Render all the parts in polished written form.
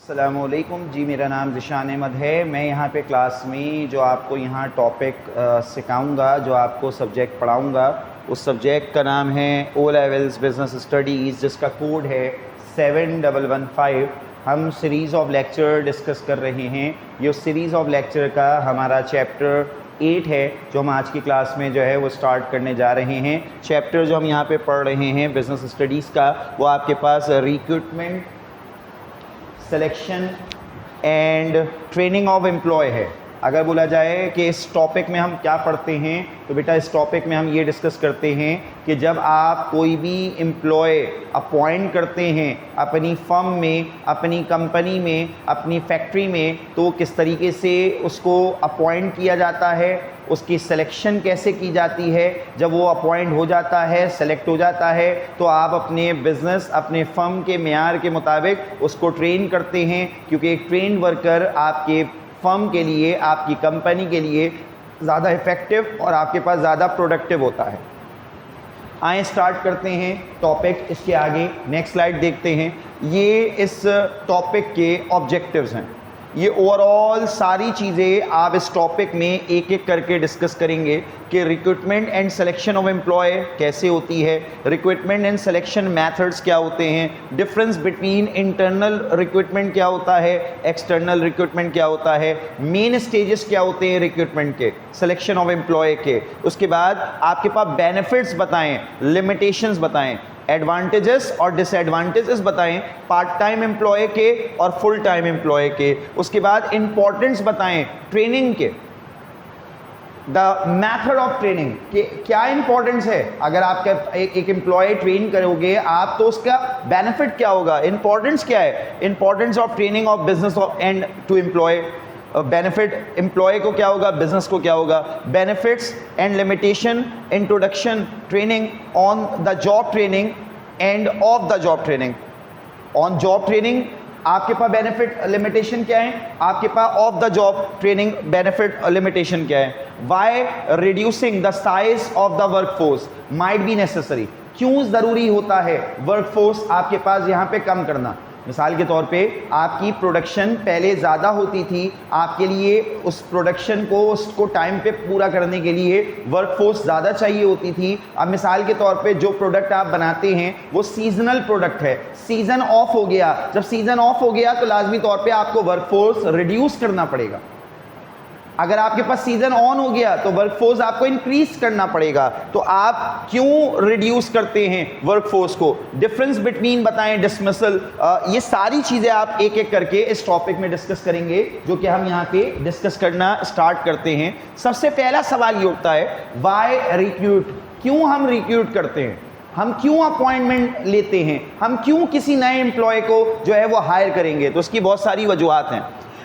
अस्सलामुअलैकुम जी, मेरा नाम ज़िशान अहमद है। मैं यहाँ पे क्लास में जो आपको यहाँ टॉपिक सिखाऊंगा, जो आपको सब्जेक्ट पढ़ाऊंगा, उस सब्जेक्ट का नाम है ओ लेवल्स बिज़नेस स्टडीज़, जिसका कोड है 7115। हम सीरीज़ ऑफ लेक्चर डिस्कस कर रहे हैं। ये उस सीरीज़ ऑफ लेक्चर का हमारा चैप्टर 8 है, जो हम आज की क्लास में जो है वो स्टार्ट करने जा रहे हैं। चैप्टर जो हम यहाँ पे पढ़ रहे हैं बिज़नेस स्टडीज़ का, वो आपके पास recruitment, selection and training of employ है। अगर बोला जाए कि इस टॉपिक में हम क्या पढ़ते हैं, तो बेटा इस टॉपिक में हम ये डिस्कस करते हैं कि जब आप कोई भी एम्प्लॉय अपॉइंट करते हैं अपनी फर्म में, अपनी कंपनी में, अपनी फैक्ट्री में, तो किस तरीके से उसको अपॉइंट किया जाता है, उसकी सिलेक्शन कैसे की जाती है। जब वो अपॉइंट हो जाता है, सेलेक्ट हो जाता है, तो आप अपने बिज़नेस, अपने फर्म के मेयार के मुताबिक उसको ट्रेन करते हैं, क्योंकि एक ट्रेन वर्कर आपके फर्म के लिए, आपकी कंपनी के लिए ज़्यादा इफ़ेक्टिव और आपके पास ज़्यादा प्रोडक्टिव होता है। आए स्टार्ट करते हैं टॉपिक। इसके आगे नेक्स्ट स्लाइड देखते हैं। ये इस टॉपिक के ऑब्जेक्टिव्स हैं। ये ओवरऑल सारी चीज़ें आप इस टॉपिक में एक एक करके डिस्कस करेंगे कि recruitment and selection of employ कैसे होती है, रिक्रूटमेंट एंड सिलेक्शन मेथड्स क्या होते हैं, डिफरेंस बिटवीन इंटरनल रिक्रूटमेंट क्या होता है, एक्सटर्नल रिक्रूटमेंट क्या होता है, मेन स्टेजेस क्या होते हैं रिक्रूटमेंट के, सिलेक्शन ऑफ एम्प्लॉय के। उसके बाद आपके पास बेनिफिट्स बताएं, लिमिटेशंस बताएं, एडवांटेजेस और डिसएडवांटेजेस बताएं पार्ट टाइम एम्प्लॉय के और फुल टाइम एम्प्लॉय के। उसके बाद इंपॉर्टेंस बताएं ट्रेनिंग के, द मेथड ऑफ ट्रेनिंग के क्या इंपॉर्टेंस है। अगर आप एक एम्प्लॉय ट्रेन करोगे आप, तो उसका बेनिफिट क्या होगा, इंपॉर्टेंस क्या है, importance of training of business of and to employ. Benefit employ को क्या होगा, बिजनेस को क्या होगा। Benefits and limitation, introduction, training, on the job training and off the job training. On job training आपके पास बेनिफिट लिमिटेशन क्या है, आपके पास off the job training benefit limitation क्या है। Why reducing the size of the workforce might be necessary, क्यों ज़रूरी होता है वर्कफोर्स आपके पास यहाँ पे कम करना। मिसाल के तौर पे आपकी प्रोडक्शन पहले ज़्यादा होती थी, आपके लिए उस प्रोडक्शन को, उसको टाइम पे पूरा करने के लिए वर्कफोर्स ज़्यादा चाहिए होती थी। अब मिसाल के तौर पे जो प्रोडक्ट आप बनाते हैं वो सीजनल प्रोडक्ट है, सीज़न ऑफ हो गया। जब सीज़न ऑफ हो गया तो लाजमी तौर पे आपको वर्कफोर्स रिड्यूस करना पड़ेगा। अगर आपके पास सीजन ऑन हो गया तो वर्कफोर्स आपको इंक्रीज करना पड़ेगा। तो आप क्यों रिड्यूस करते हैं वर्कफोर्स को, डिफरेंस बिटवीन बताएं, डिसमिसल, ये सारी चीज़ें आप एक एक करके इस टॉपिक में डिस्कस करेंगे, जो कि हम यहाँ पे डिस्कस करना स्टार्ट करते हैं। सबसे पहला सवाल ये उठता है, वाई रिक्रूट, क्यों हम रिक्रूट करते हैं, हम क्यों अपॉइंटमेंट लेते हैं, हम क्यों किसी नए एम्प्लॉय को जो है वो हायर करेंगे। तो उसकी बहुत सारी वजूहात हैं।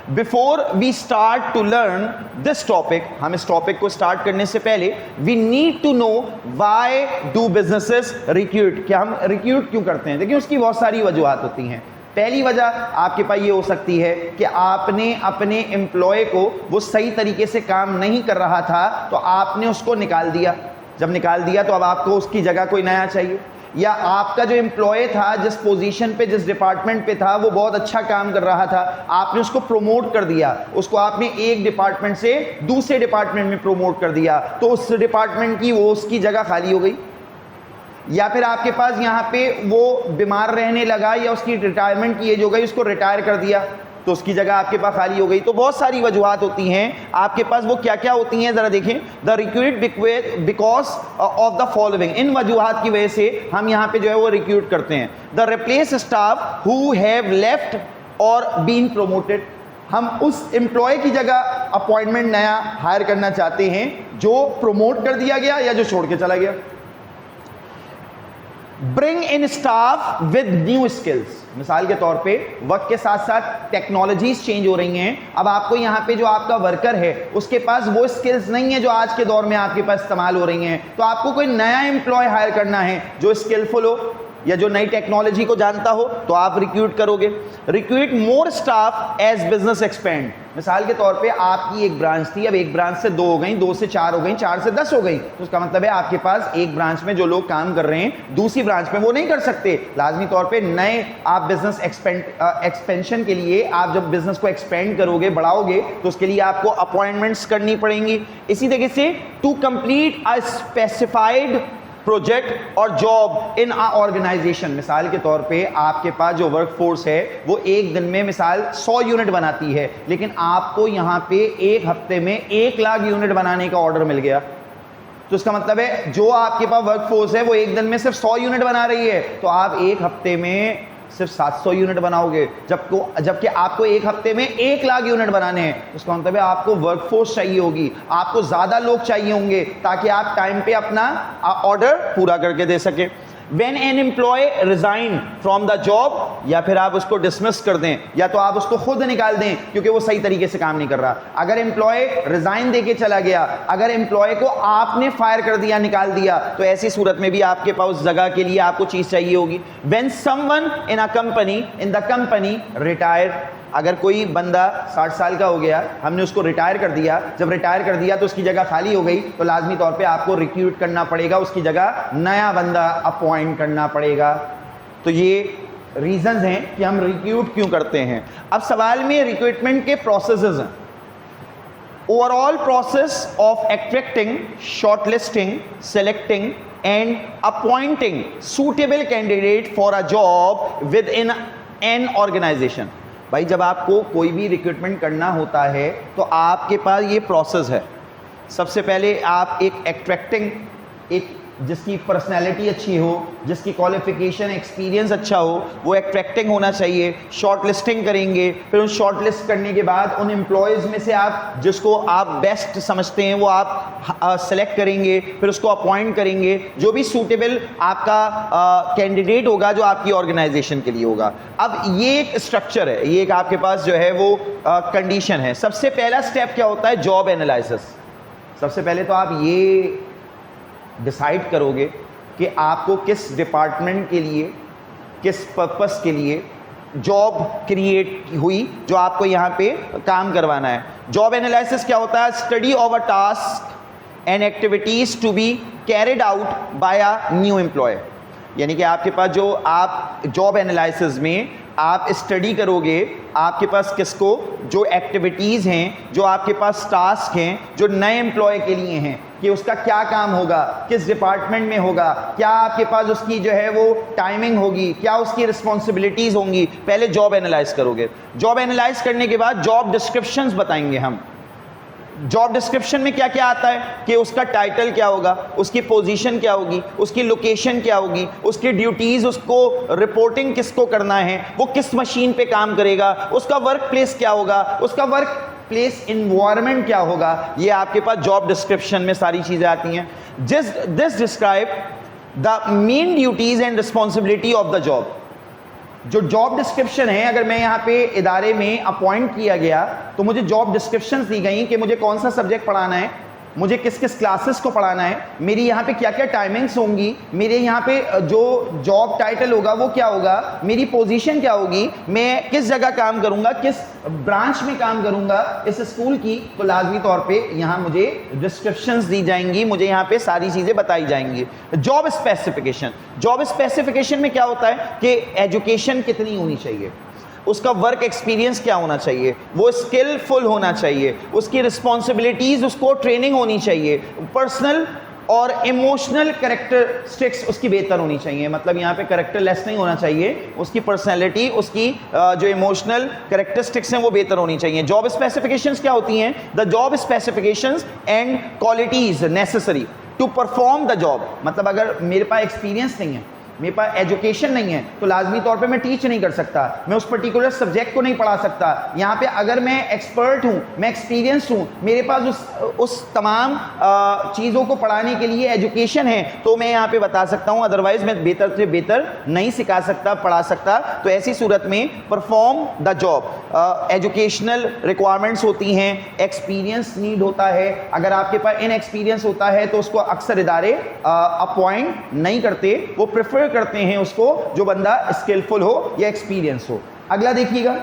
Before we start to learn this topic, हम इस टॉपिक को स्टार्ट करने से पहले we need to know why do businesses recruit, क्या हम रिक्रूट क्यों करते हैं। देखिए उसकी बहुत सारी वजूहात होती हैं। पहली वजह आपके पास ये हो सकती है कि आपने अपने एम्प्लॉय को, वो सही तरीके से काम नहीं कर रहा था तो आपने उसको निकाल दिया। जब निकाल दिया तो अब आपको उसकी जगह कोई नया चाहिए। या आपका जो एम्प्लॉय था, जिस पोजीशन पे, जिस डिपार्टमेंट पे था, वो बहुत अच्छा काम कर रहा था, आपने उसको प्रमोट कर दिया, उसको आपने एक डिपार्टमेंट से दूसरे डिपार्टमेंट में प्रमोट कर दिया, तो उस डिपार्टमेंट की वो उसकी जगह खाली हो गई। या फिर आपके पास यहाँ पे वो बीमार रहने लगा या उसकी रिटायरमेंट की एज हो गई, उसको रिटायर कर दिया, तो उसकी जगह आपके पास खाली हो गई। तो बहुत सारी वजूहात होती हैं आपके पास। वो क्या क्या होती हैं ज़रा देखें। The recruit because of the following, इन वजूहात की वजह से हम यहाँ पे जो है वो रिक्रूट करते हैं। The replace staff who have left और बीन प्रोमोटेड, हम उस एम्प्लॉय की जगह अपॉइंटमेंट नया हायर करना चाहते हैं जो प्रोमोट कर दिया गया या जो छोड़ के चला गया। Bring in staff with new skills, मिसाल के तौर पे वक्त के साथ साथ टेक्नोलॉजीज चेंज हो रही हैं। अब आपको यहाँ पे जो आपका वर्कर है उसके पास वो स्किल्स नहीं है जो आज के दौर में आपके पास इस्तेमाल हो रही हैं, तो आपको कोई नया एम्प्लॉय हायर करना है जो स्किलफुल हो, या जो नई टेक्नोलॉजी को जानता हो तो आप रिक्रूट करोगे। रिक्रूट मोर स्टाफ एज बिजनेस एक्सपेंड। मिसाल के तौर पे आपकी एक ब्रांच थी, अब एक ब्रांच से 2 हो गई, 2 से 4 हो गई, 4 से 10 हो गई, तो उसका मतलब है आपके पास एक ब्रांच में जो लोग काम कर रहे हैं दूसरी ब्रांच में वो नहीं कर सकते। लाजमी तौर पे नए आप बिजनेस एक्सपेंशन के लिए, आप जब बिजनेस को एक्सपेंड करोगे, बढ़ाओगे, तो उसके लिए आपको अपॉइंटमेंट्स करनी पड़ेंगी। इसी तरीके से to complete a specified project और जॉब इन अ ऑर्गेनाइजेशन। मिसाल के तौर पे आपके पास जो वर्क फोर्स है वो एक दिन में मिसाल 100 यूनिट बनाती है, लेकिन आपको यहाँ पे एक हफ्ते में 1 लाख यूनिट बनाने का ऑर्डर मिल गया, तो इसका मतलब है जो आपके पास वर्क फोर्स है वो एक दिन में सिर्फ 100 यूनिट बना रही है, तो आप एक हफ्ते में सिर्फ 700 यूनिट बनाओगे, जबकि आपको एक हफ्ते में 1 लाख यूनिट बनाने हैं। तो इसका मतलब है आपको वर्कफोर्स चाहिए होगी, आपको ज़्यादा लोग चाहिए होंगे ताकि आप टाइम पे अपना ऑर्डर पूरा करके दे सकें। When an employee resign from the job, या फिर आप उसको डिसमिस कर दें या तो आप उसको खुद निकाल दें क्योंकि वो सही तरीके से काम नहीं कर रहा। अगर एम्प्लॉय रिजाइन देके चला गया, अगर एम्प्लॉय को आपने फायर कर दिया, निकाल दिया, तो ऐसी सूरत में भी आपके पास उस जगह के लिए आपको चीज चाहिए होगी। When someone in the company retire, अगर कोई बंदा 60 साल का हो गया, हमने उसको रिटायर कर दिया, जब रिटायर कर दिया तो उसकी जगह खाली हो गई, तो लाजमी तौर पे आपको रिक्रूट करना पड़ेगा, उसकी जगह नया बंदा अपॉइंट करना पड़ेगा। तो ये रीजंस हैं कि हम रिक्रूट क्यों करते हैं। अब सवाल में रिक्रूटमेंट के प्रोसेसेस हैं। Overall process of attracting, shortlisting, selecting and appointing suitable candidate for a job within an organization. भाई जब आपको कोई भी रिक्रूटमेंट करना होता है तो आपके पास ये प्रोसेस है। सबसे पहले आप एक अट्रैक्टिंग, एक जिसकी पर्सनैलिटी अच्छी हो, जिसकी क्वालिफिकेशन एक्सपीरियंस अच्छा हो, वो अट्रैक्टिंग होना चाहिए। शॉर्ट लिस्टिंग करेंगे, फिर उन शॉर्ट लिस्ट करने के बाद उन एम्प्लॉयज़ में से आप जिसको आप बेस्ट समझते हैं वो आप सेलेक्ट करेंगे, फिर उसको अपॉइंट करेंगे, जो भी सूटेबल आपका कैंडिडेट होगा जो आपकी ऑर्गेनाइजेशन के लिए होगा। अब ये एक स्ट्रक्चर है, ये एक आपके पास जो है वो कंडीशन है। सबसे पहला स्टेप क्या होता है? Job analysis. सबसे पहले तो आप ये डिसाइड करोगे कि आपको किस डिपार्टमेंट के लिए, किस पर्पस के लिए जॉब क्रिएट हुई जो आपको यहाँ पे काम करवाना है। जॉब एनालिसिस क्या होता है? Study of a task and activities to be carried out by a new employ. यानी कि आपके पास जो आप जॉब एनालिसिस में आप स्टडी करोगे आपके पास किसको, जो एक्टिविटीज़ हैं, जो आपके पास टास्क हैं जो नए एम्प्लॉय के लिए हैं, कि उसका क्या काम होगा, किस डिपार्टमेंट में होगा, क्या आपके पास उसकी जो है वो टाइमिंग होगी, क्या उसकी रिस्पॉन्सिबिलिटीज़ होंगी। पहले जॉब एनालाइज करोगे। जॉब एनालाइज करने के बाद जॉब डिस्क्रिप्शंस बताएंगे हम। जॉब डिस्क्रिप्शन में क्या क्या आता है कि उसका टाइटल क्या होगा, उसकी पोजीशन क्या होगी, उसकी लोकेशन क्या होगी, उसकी ड्यूटीज़, उसको रिपोर्टिंग किसको करना है, वो किस मशीन पे काम करेगा, उसका वर्क प्लेस क्या होगा, उसका वर्क प्लेस इन्वायरमेंट क्या होगा। ये आपके पास जॉब डिस्क्रिप्शन में सारी चीज़ें आती हैं। This describe the main duties and responsibility of the job. जो जॉब डिस्क्रिप्शन है, अगर मैं यहाँ पे इदारे में अपॉइंट किया गया तो मुझे जॉब डिस्क्रिप्शंस दी गई कि मुझे कौन सा सब्जेक्ट पढ़ाना है, मुझे किस किस क्लासेस को पढ़ाना है, मेरी यहाँ पे क्या क्या टाइमिंग्स होंगी, मेरे यहाँ पे जो जॉब टाइटल होगा वो क्या होगा, मेरी पोजीशन क्या होगी, मैं किस जगह काम करूँगा, किस ब्रांच में काम करूँगा इस स्कूल की। तो लाजमी तौर पे यहाँ मुझे डिस्क्रिप्शंस दी जाएंगी, मुझे यहाँ पे सारी चीज़ें बताई जाएंगी। Job specification. जॉब स्पेसिफिकेशन में क्या होता है कि एजुकेशन कितनी होनी चाहिए, उसका वर्क एक्सपीरियंस क्या होना चाहिए, वो स्किलफुल होना चाहिए, उसकी रिस्पॉन्सिबिलिटीज़, उसको ट्रेनिंग होनी चाहिए, पर्सनल और इमोशनल कैरेक्टरिस्टिक्स उसकी बेहतर होनी चाहिए। मतलब यहाँ पे कैरेक्टरलेस नहीं होना चाहिए, उसकी पर्सनैलिटी, उसकी जो इमोशनल कैरेक्टरिस्टिक्स हैं वो बेहतर होनी चाहिए। जॉब स्पेसिफिकेशंस क्या होती हैं? The job specifications and qualities necessary to perform the job. मतलब अगर मेरे पास एक्सपीरियंस नहीं है, मेरे पास एजुकेशन नहीं है, तो लाजमी तौर पे मैं टीच नहीं कर सकता, मैं उस पर्टिकुलर सब्जेक्ट को नहीं पढ़ा सकता। यहाँ पे अगर मैं एक्सपर्ट हूँ, मैं एक्सपीरियंस हूँ, मेरे पास उस तमाम चीज़ों को पढ़ाने के लिए एजुकेशन है, तो मैं यहाँ पे बता सकता हूँ, अदरवाइज मैं बेहतर से बेहतर नहीं सिखा सकता, पढ़ा सकता। तो ऐसी सूरत में perform the job. Educational requirements होती हैं, एक्सपीरियंस नीड होता है। अगर आपके पास इन एक्सपीरियंस होता है तो उसको अक्सर इदारे अपॉइंट नहीं करते, वो प्रेफर करते हैं उसको जो बंदा स्किलफुल हो या एक्सपीरियंस हो। अगला देखिएगा,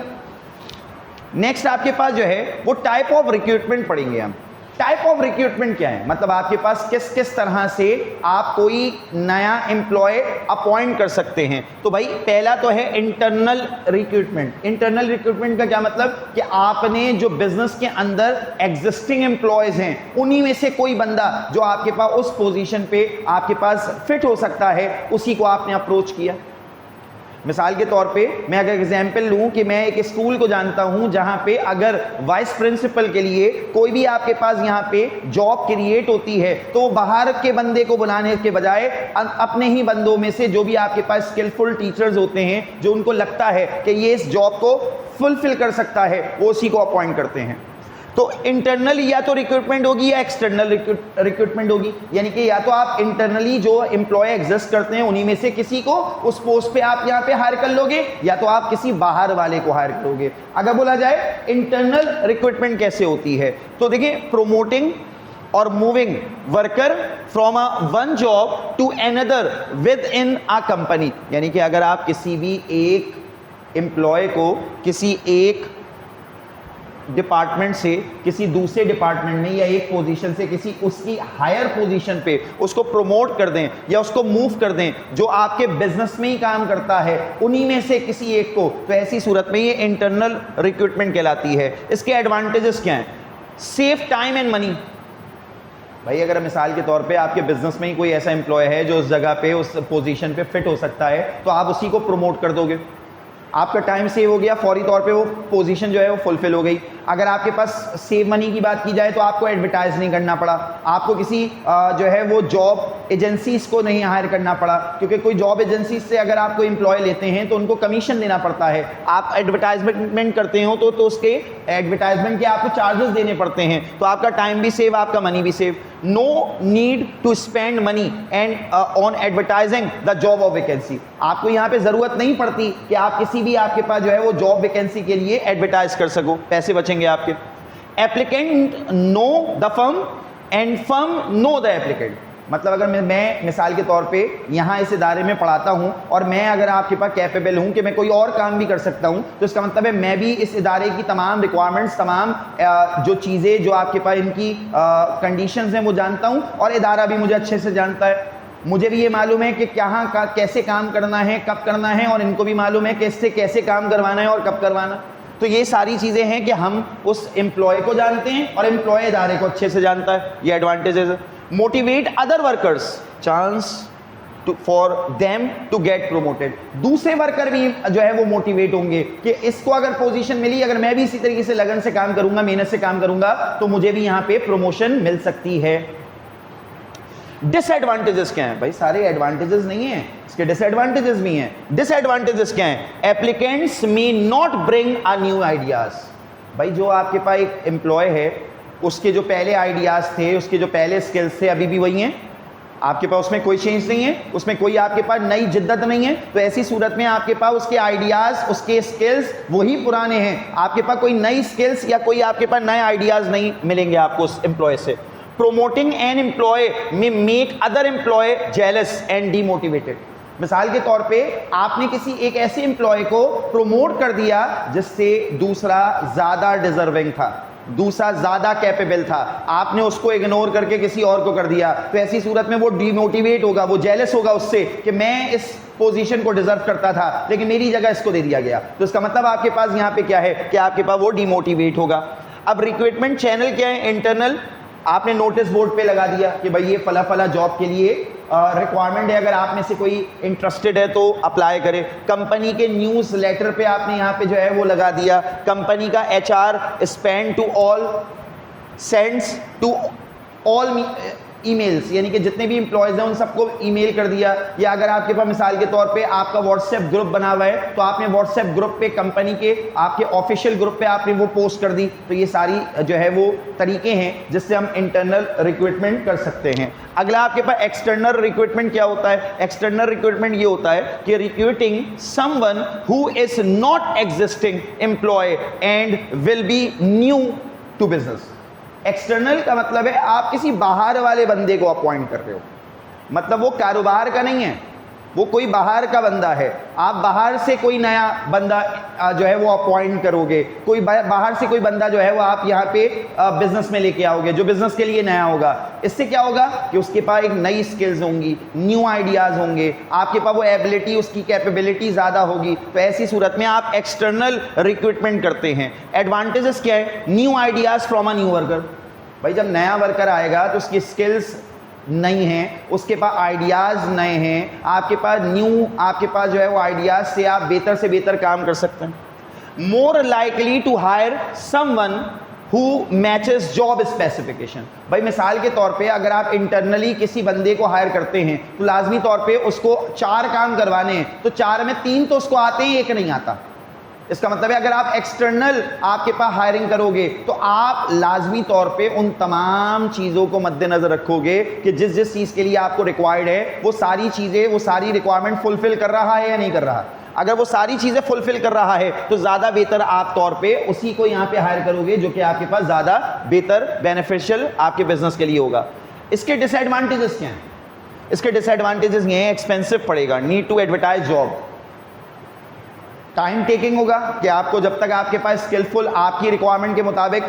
नेक्स्ट आपके पास जो है वो टाइप ऑफ रिक्रूटमेंट पढ़ेंगे हम। टाइप ऑफ रिक्रूटमेंट क्या है, मतलब आपके पास किस किस तरह से आप कोई नया एम्प्लॉय अपॉइंट कर सकते हैं। तो भाई पहला तो है इंटरनल रिक्रूटमेंट। इंटरनल रिक्रूटमेंट का क्या मतलब कि आपने जो बिजनेस के अंदर एग्जिस्टिंग एम्प्लॉयज हैं उन्हीं में से कोई बंदा जो आपके पास उस पोजीशन पे आपके पास फिट हो सकता है उसी को आपने अप्रोच किया। मिसाल के तौर पे मैं अगर एग्जाम्पल लूं कि मैं एक स्कूल को जानता हूं जहां पे अगर वाइस प्रिंसिपल के लिए कोई भी आपके पास यहां पे जॉब क्रिएट होती है तो बाहर के बंदे को बुलाने के बजाय अपने ही बंदों में से जो भी आपके पास स्किलफुल टीचर्स होते हैं जो उनको लगता है कि ये इस जॉब को फुलफिल कर सकता है वो उसी को अपॉइंट करते हैं। तो इंटरनल या तो रिक्रूटमेंट होगी या एक्सटर्नल रिक्रूटमेंट होगी, यानी कि या तो आप इंटरनली जो एम्प्लॉय एग्जिस्ट करते हैं उन्हीं में से किसी को उस पोस्ट पे आप यहां पे हायर कर लोगे या तो आप किसी बाहर वाले को हायर करोगे। अगर बोला जाए इंटरनल रिक्रूटमेंट कैसे होती है तो देखिए, प्रोमोटिंग और moving worker from one job to another within a company, यानी कि अगर आप किसी भी एक एम्प्लॉय को किसी एक डिपार्टमेंट से किसी दूसरे डिपार्टमेंट में या एक पोजीशन से किसी उसकी हायर पोजीशन पे उसको प्रमोट कर दें या उसको मूव कर दें जो आपके बिजनेस में ही काम करता है उन्हीं में से किसी एक को, तो ऐसी सूरत में ये इंटरनल रिक्रूटमेंट कहलाती है। इसके एडवांटेजेस क्या हैं? Save time and money. भाई अगर मिसाल के तौर पे आपके बिजनेस में ही कोई ऐसा एम्प्लॉय है जो उस जगह पे उस पोजीशन पे फिट हो सकता है तो आप उसी को प्रमोट कर दोगे, आपका टाइम सेव हो गया, फौरी तौर पे वो पोजीशन जो है वो फुलफिल हो गई। अगर आपके पास सेव मनी की बात की जाए तो आपको एडवर्टाइज नहीं करना पड़ा, आपको किसी जो है वो जॉब एजेंसीज को नहीं हायर करना पड़ा, क्योंकि कोई जॉब एजेंसी से अगर आपको एम्प्लॉय लेते हैं तो उनको कमीशन देना पड़ता है। आप एडवर्टाइजमेंट करते हो तो उसके एडवर्टाइजमेंट के आपको चार्जेस देने पड़ते हैं, तो आपका टाइम भी सेव, आपका मनी भी save. No need to spend money and on advertising the job of vacancy. आपको यहाँ पे जरूरत नहीं पड़ती कि आप किसी भी आपके पास जो है वो जॉब वैकेंसी के लिए एडवर्टाइज कर सको, पैसे बचेंगे आपके। Applicant know the firm and firm know the applicant, मतलब अगर मैं मिसाल के तौर पे यहाँ इस इदारे में पढ़ाता हूँ और मैं अगर आपके पास कैपेबल हूँ कि मैं कोई और काम भी कर सकता हूँ तो इसका मतलब है मैं भी इस इदारे की तमाम रिक्वायरमेंट्स, तमाम जो चीज़ें जो आपके पास इनकी कंडीशंस हैं वो जानता हूँ और इदारा भी मुझे अच्छे से जानता है। मुझे भी ये मालूम है कि कैसे काम करना है, कब करना है, और इनको भी मालूम है कि इससे कैसे काम करवाना है और कब करवाना। तो ये सारी चीज़ें हैं कि हम उस एम्प्लॉय को जानते हैं और एम्प्लॉय इदारे को अच्छे से जानता है, ये एडवांटेजेस है। Motivate other workers, chance for them to get promoted. दूसरे वर्कर भी जो है वो मोटिवेट होंगे कि इसको अगर पोजीशन मिली, अगर मैं भी इसी तरीके से लगन से काम करूंगा, मेहनत से काम करूंगा तो मुझे भी यहाँ पे प्रमोशन मिल सकती है। डिसएडवांटेजेस क्या हैं? भाई सारे एडवांटेजेस नहीं हैं, इसके डिसएडवांटेजेस भी हैं। डिसएडवांटेजेस क्या हैं? Applicants may not bring a new ideas. भाई जो आपके पास एक एम्प्लॉय है उसके जो पहले आइडियाज थे, उसके जो पहले स्किल्स थे अभी भी वही हैं, आपके पास उसमें कोई चेंज नहीं है, उसमें कोई आपके पास नई जिद्दत नहीं है। तो ऐसी सूरत में आपके पास उसके आइडियाज, उसके स्किल्स वही पुराने हैं, आपके पास कोई नई स्किल्स या कोई आपके पास नए आइडियाज नहीं मिलेंगे आपको उस एम्प्लॉय से। Promoting an employ may make other employ jealous and demotivated. मिसाल के तौर पे आपने किसी एक ऐसे एम्प्लॉय को प्रोमोट कर दिया जिससे दूसरा ज़्यादा डिजर्विंग था, दूसरा ज़्यादा कैपेबल था, आपने उसको इग्नोर करके किसी और को कर दिया, तो ऐसी सूरत में वो डीमोटिवेट होगा, वो जेलस होगा उससे कि मैं इस पोजीशन को डिजर्व करता था लेकिन मेरी जगह इसको दे दिया गया। तो इसका मतलब आपके पास यहाँ पे क्या है कि आपके पास वो डीमोटिवेट होगा। अब रिक्रूटमेंट चैनल क्या है? इंटरनल, आपने नोटिस बोर्ड पे लगा दिया कि भाई ये फला फला जॉब के लिए रिक्वायरमेंट है, अगर आप में से कोई इंटरेस्टेड है तो अप्लाई करें। कंपनी के न्यूज़ लेटर पे आपने यहाँ पे जो है वो लगा दिया। कंपनी का HR spend to all sends to all emails, यानी कि जितने भी एम्प्लॉयज़ हैं उन सबको ईमेल कर दिया। या अगर आपके पास मिसाल के तौर पे आपका व्हाट्सएप ग्रुप बना हुआ है तो आपने व्हाट्सएप ग्रुप पे कंपनी के आपके ऑफिशियल ग्रुप पे आपने वो पोस्ट कर दी। तो ये सारी जो है वो तरीके हैं जिससे हम इंटरनल रिक्रूटमेंट कर सकते हैं। अगला आपके पास एक्सटर्नल रिक्रूटमेंट क्या होता है? एक्सटर्नल रिक्रूटमेंट ये होता है कि recruiting someone who is not existing employ and will be new to business. External का मतलब है आप किसी बाहर वाले बंदे को अपॉइंट कर रहे हो, मतलब वो कारोबार का नहीं है, वो कोई बाहर का बंदा है, आप बाहर से कोई नया बंदा जो है वो अपॉइंट करोगे, कोई बाहर से कोई बंदा जो है वो आप यहाँ पे बिजनेस में लेके आओगे जो बिजनेस के लिए नया होगा। इससे क्या होगा कि उसके पास एक नई स्किल्स होंगी, न्यू आइडियाज होंगे, आपके पास वो एबिलिटी, उसकी कैपेबिलिटी ज़्यादा होगी। तो ऐसी सूरत में आप एक्सटर्नल रिक्रूटमेंट करते हैं। एडवांटेजेस क्या है? New ideas from a new worker. भाई जब नया वर्कर आएगा तो उसकी स्किल्स नई हैं, उसके पास आइडियाज़ नए हैं, आपके पास जो है वो आइडियाज़ से आप बेहतर से बेहतर काम कर सकते हैं। More likely to hire someone who matches job specification. भाई मिसाल के तौर पे अगर आप इंटरनली किसी बंदे को हायर करते हैं तो लाजमी तौर पे उसको 4 काम करवाने हैं, तो 4 में 3 तो उसको आते हैं, 1 नहीं आता। इसका मतलब है अगर आप एक्सटर्नल आपके पास हायरिंग करोगे तो आप लाजमी तौर पे उन तमाम चीज़ों को मद्देनज़र रखोगे कि जिस जिस चीज़ के लिए आपको रिक्वायर्ड है वो सारी चीज़ें, वो सारी रिक्वायरमेंट फुलफिल कर रहा है या नहीं कर रहा। अगर वो सारी चीज़ें फुलफिल कर रहा है तो ज़्यादा बेहतर आप तौर पे उसी को यहाँ पे हायर करोगे जो कि आपके पास ज़्यादा बेहतर बेनिफिशियल आपके बिजनेस के लिए होगा। इसके डिसएडवांटेजेस क्या हैं? इसके डिसएडवांटेजेस ये हैं, एक्सपेंसिव पड़ेगा, need to advertise job, time taking होगा कि आपको जब तक आपके पास स्किलफुल आपकी रिक्वायरमेंट के मुताबिक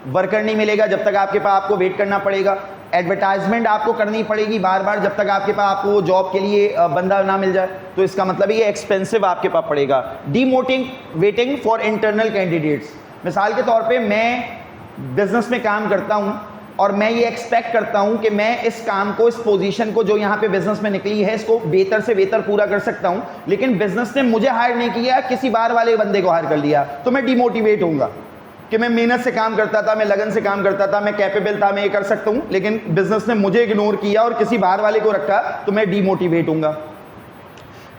वर्कर नहीं मिलेगा जब तक आपके पास आपको वेट करना पड़ेगा। एडवर्टाइजमेंट आपको करनी पड़ेगी बार बार जब तक आपके पास आपको वो जॉब के लिए बंदा ना मिल जाए। तो इसका मतलब ये एक्सपेंसिव आपके पास पड़ेगा। Demotivating for internal candidates. मिसाल के तौर पे मैं बिजनेस में काम करता हूँ और मैं ये एक्सपेक्ट करता हूँ कि मैं इस काम को, इस पोजीशन को जो यहाँ पे बिजनेस में निकली है इसको बेहतर से बेहतर पूरा कर सकता हूँ, लेकिन बिजनेस ने मुझे हायर नहीं किया, किसी बाहर वाले बंदे को हायर कर लिया, तो मैं डिमोटिवेट होऊंगा कि मैं मेहनत से काम करता था, मैं लगन से काम करता था, मैं कैपेबल था, मैं ये कर सकता हूँ, लेकिन बिजनेस ने मुझे इग्नोर किया और किसी बाहर वाले को रखा, तो मैं डिमोटिवेट होऊंगा।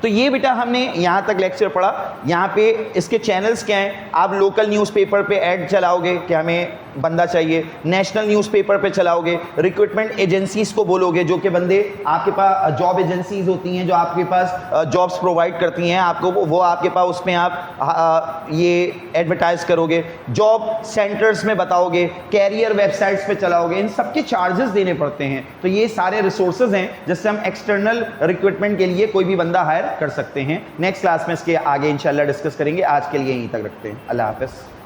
तो ये बेटा हमने यहाँ तक लेक्चर पढ़ा। यहाँ पे इसके चैनल्स क्या हैं? आप लोकल न्यूज़पेपर पे ऐड चलाओगे कि हमें बंदा चाहिए, नेशनल न्यूज़पेपर पे चलाओगे, रिक्रूटमेंट एजेंसीज़ को बोलोगे जो कि बंदे आपके पास जॉब एजेंसीज़ होती हैं जो आपके पास जॉब्स प्रोवाइड करती हैं आपको, वो आपके पास उसमें आप ये एडवर्टाइज़ करोगे, जॉब सेंटर्स में बताओगे, कैरियर वेबसाइट्स पे चलाओगे। इन सब के चार्जेस देने पड़ते हैं। तो ये सारे रिसोर्सेज हैं जिससे हम एक्सटर्नल रिक्रूटमेंट के लिए कोई भी बंदा हायर कर सकते हैं। नेक्स्ट क्लास में इसके आगे इंशाल्लाह डिस्कस करेंगे। आज के लिए यहीं तक रखते हैं। अल्लाह हाफ़िज़।